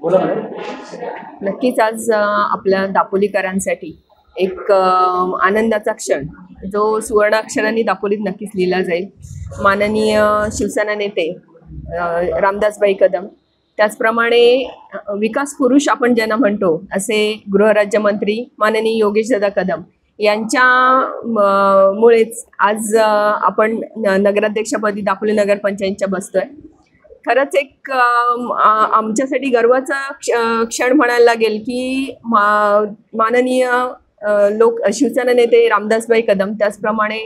नक्कीच आज आपल्या दापोलीकरांसाठी एक आनंदाचा क्षण जो सुवर्णाक्षरांनी दापोलीत नक्कीच लिहिला जाईल. माननीय शिवसेना नेते रामदासभाई कदम, त्याचप्रमाणे विकास पुरुष आपण ज्यांना म्हणतो असे गृहराज्यमंत्री माननीय योगेशदादा कदम यांच्या मुळेच आज आपण नगराध्यक्षपदी दापोली नगरपंचायतच्या बसतोय. खरंच एक आमच्यासाठी गर्वाचा क्षण म्हणायला लागेल की माननीय शिवसेना नेते रामदासभाई कदम, त्याचप्रमाणे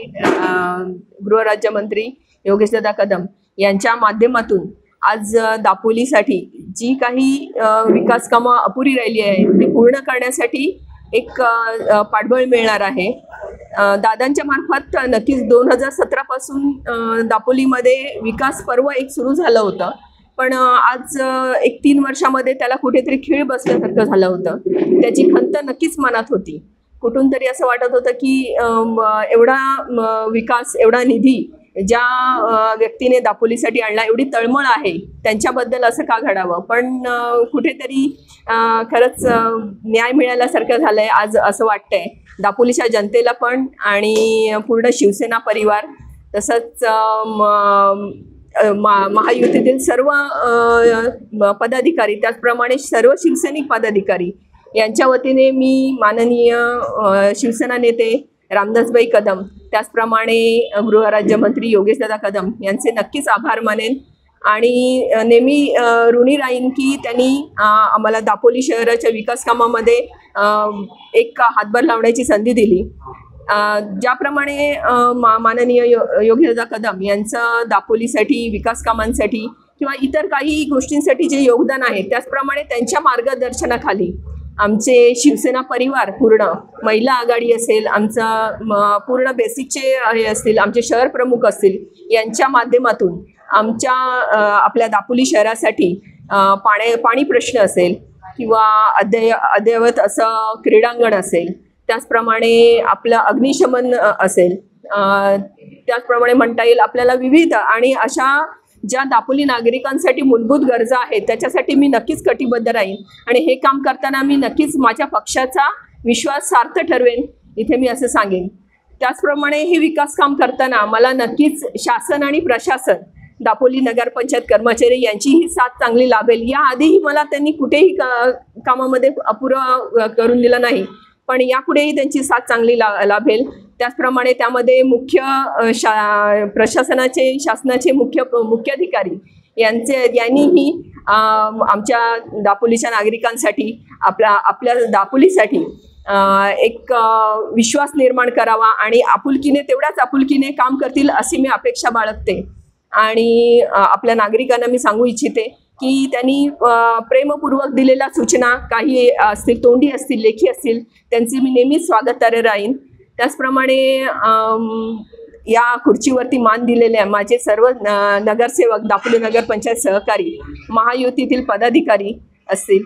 गृहराज्यमंत्री योगेशदादा कदम यांच्या माध्यमातून आज दापोलीसाठी जी काही विकास कामं अपुरी राहिली आहे ती पूर्ण करण्यासाठी एक पाठबळ मिळणार आहे. दादांच्या मार्फत नक्कीच 2017 पासून दापोलीमध्ये विकास पर्व एक सुरू झालं होतं, पण आज एक 3 वर्षामध्ये त्याला कुठेतरी खीळ बसल्यासारखं झालं होतं. त्याची खंत नक्कीच मनात होती. कुठून तरी असं वाटत होतं की एवढा विकास, एवढा निधी ज्या व्यक्तीने दापोलीसाठी आणला, एवढी तळमळ आहे त्यांच्याबद्दल असं का घडावं, पण कुठेतरी खरंच न्याय मिळाल्यासारखं झालंय आज असं वाटतंय दापोलीच्या जनतेला पण आणि पूर्ण शिवसेना परिवार तसंच महायुतीतील सर्व पदाधिकारी, त्याचप्रमाणे सर्व शिवसैनिक पदाधिकारी यांच्या वतीने मी माननीय शिवसेना नेते रामदासभाई कदम, त्याचप्रमाणे गृहराज्यमंत्री योगेशदादा कदम यांचे नक्कीच आभार मानेन आणि नेहमी ऋणी राहीन की त्यांनी आम्हाला दापोली शहराच्या विकास कामामध्ये एक हातभार लावण्याची संधी दिली. ज्याप्रमाणे माननीय योगेशदादा कदम यांचं दापोलीसाठी विकास कामांसाठी किंवा इतर काही गोष्टींसाठी जे योगदान आहे, त्याचप्रमाणे त्यांच्या मार्गदर्शनाखाली आमचे शिवसेना परिवार पूर्ण, महिला आघाडी असेल, आमचा पूर्ण बेसिकचे हे असतील, आमचे शहर प्रमुख असतील, यांच्या माध्यमातून आमच्या आपल्या दापोली शहरासाठी पाणी प्रश्न असेल किंवा अद्ययावत असं क्रीडांगण असेल, त्याचप्रमाणे आपलं अग्निशमन असेल, त्याचप्रमाणे म्हणता येईल आपल्याला विविध आणि अशा ज्या दापोली नागरिकांसाठी मूलभूत गरजा आहेत त्याच्यासाठी मी नक्कीच कटिबद्ध राहीन आणि हे काम करताना मी नक्कीच माझ्या पक्षाचा विश्वास सार्थ ठरवेन, इथे मी असं सांगेन. त्याचप्रमाणे हे विकास काम करताना मला नक्कीच शासन आणि प्रशासन, दापोली नगरपंचायत कर्मचारी यांचीही साथ चांगली लाभेल. याआधीही मला त्यांनी कुठेही कामामध्ये अपुरं करून दिलं नाही, पण यापुढेही त्यांची साथ चांगली लाभेल. त्याचप्रमाणे त्यामध्ये मुख्य प्रशासनाचे, शासनाचे मुख्याधिकारी यांनीही आमच्या दापोलीच्या नागरिकांसाठी आपल्या दापोलीसाठी एक विश्वास निर्माण करावा आणि आपुलकीने, तेवढ्याच आपुलकीने काम करतील अशी मी अपेक्षा बाळगते. आणि आपल्या नागरिकांना मी सांगू इच्छिते की त्यांनी प्रेमपूर्वक दिलेल्या सूचना काही असतील, तोंडी असतील, लेखी असतील, त्यांचे मी नेहमीच स्वागतार्ह राहीन. त्याचप्रमाणे या खुर्चीवरती मान दिलेल्या माझे सर्व नगरसेवक, दापोली नगरपंचायत सहकारी, महायुतीतील पदाधिकारी असतील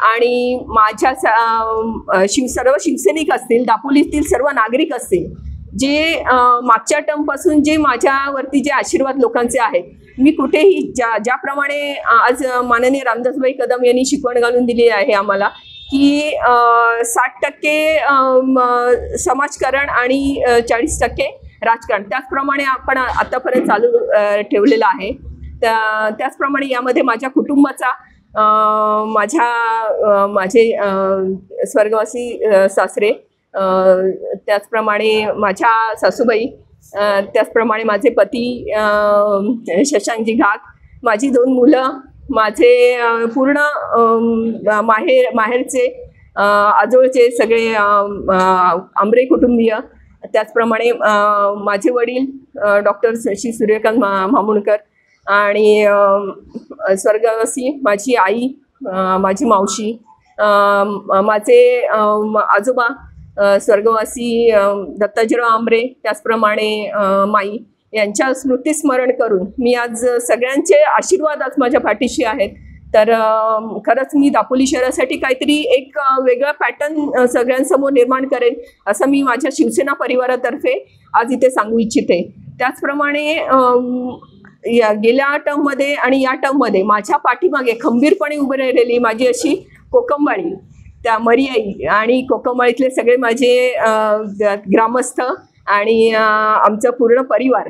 आणि माझ्या सर्व शिवसैनिक असतील, दापोलीतील सर्व नागरिक असतील, जे मागच्या टर्मपासून जे माझ्यावरती जे आशीर्वाद लोकांचे आहेत, मी कुठेही ज्याप्रमाणे आज माननीय रामदासभाई कदम यांनी शिकवण घालून दिली आहे आम्हाला की 60% समाजकारण आणि 40% राजकारण, त्याचप्रमाणे आपण आतापर्यंत चालू ठेवलेलं आहे. त्याचप्रमाणे यामध्ये माझ्या कुटुंबाचा, माझे स्वर्गवासी सासरे, त्याचप्रमाणे माझ्या सासूबाई, त्याचप्रमाणे माझे पती शशांकजी घाग, माझी 2 मुलं, माझे पूर्ण माहेरचे आजोळचे सगळे आंबरे कुटुंबीय, त्याचप्रमाणे माझे वडील डॉक्टर श्री सूर्यकांत मामुणकर आणि स्वर्गवासी माझी आई, माझी मावशी, माझे आजोबा स्वर्गवासी दत्ताजीराव आंबरे, त्याचप्रमाणे माई यांच्या स्मृतिस्मरण करून मी आज सगळ्यांचे आशीर्वाद आज माझ्या पाठीशी आहेत. तर खरंच मी दापोली शहरासाठी काहीतरी एक वेगळा पॅटर्न सगळ्यांसमोर निर्माण करेन असं मी माझ्या शिवसेना परिवारातर्फे आज इथे सांगू इच्छिते. त्याचप्रमाणे गेल्या टर्ममध्ये आणि या टर्ममध्ये माझ्या पाठीमागे खंबीरपणे उभी राहिलेली माझी अशी कोकमवाडी, त्या मरियाई आणि कोकमवाडीतले सगळे माझे ग्रामस्थ आणि आमचा पूर्ण परिवार,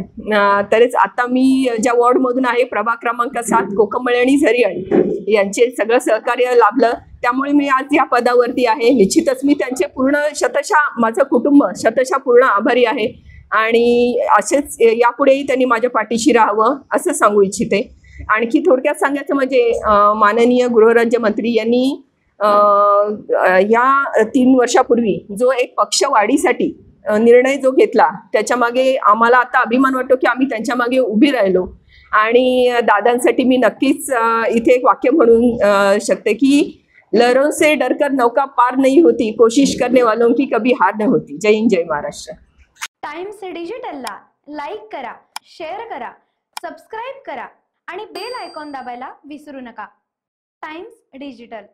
तरीच आता मी ज्या वॉर्डमधून आहे प्रभाग क्रमांक 7 कोकमवाडी आणि झरियाळी यांचे सगळं सहकार्य लाभलं, त्यामुळे मी आज या पदावरती आहे. निश्चितच मी त्यांचे पूर्ण शतशः, माझं कुटुंब शतशः पूर्ण आभारी आहे आणि असेच यापुढेही त्यांनी माझ्या पाठीशी राहावं असं सांगू इच्छिते. आणखी थोडक्यात सांगायचं म्हणजे माननीय गृहराज्यमंत्री यांनी या 3 वर्षापूर्वी जो एक पक्षवाढीसाठी निर्णय जो घेतला त्याच्या मागे आम्हाला आता अभिमान वाटतो की आम्ही त्यांच्या मागे उभी राहिलो. आणि दादांसाठी मी नक्कीच इथे एक वाक्य म्हणून शकते की लहरों से डरकर नौका पार नहीं होती, कोशिश करने वालों की कभी हार नहीं होती. जय हिंद, जय महाराष्ट्र. टाइम्स डिजिटलला लाईक करा, शेअर करा, सबस्क्राईब करा आणि बेल आयकॉन दाबायला विसरू नका. Times digital.